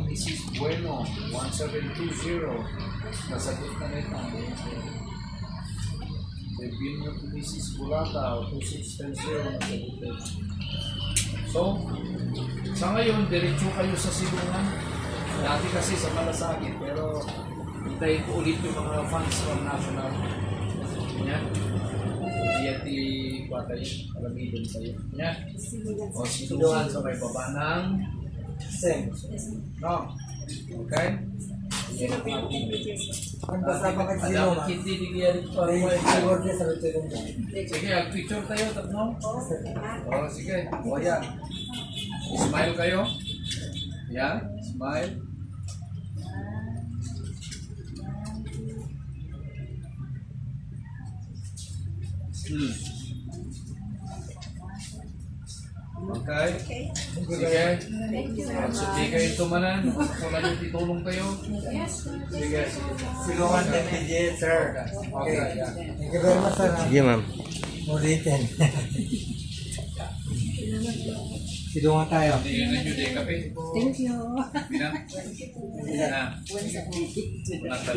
ni Mrs. Bueno, 1720. Nasagot na rin ang review niyo ni Mrs. Bulata, 2610. Nasagot rin. So, sa ngayon, diretso kayo sa silungan. Dati kasi sa Malasakit, pero hintayin ko ulit yung mga fans from National. Yan. Diyan di kwata yun. Alamidon tayo. Yan. O silungan sa may baba ng Sem. No? Okay? Yan ang ating. Alam, hindi digyan ito. Sige, picture tayo. Tatno? O, sige. O, yan. Smile kayo. Yan. Smile. Okay. Sige. Sige kayo tumanan. Kung ano itulong kayo. Sige. Silungan MPJ, sir. Okay. Yeah. Thank you very much, sir. Sige, ma'am. Ulitin. Silungan tayo. Hindi na nyo din kape. Thank you. Bilang. Bilang.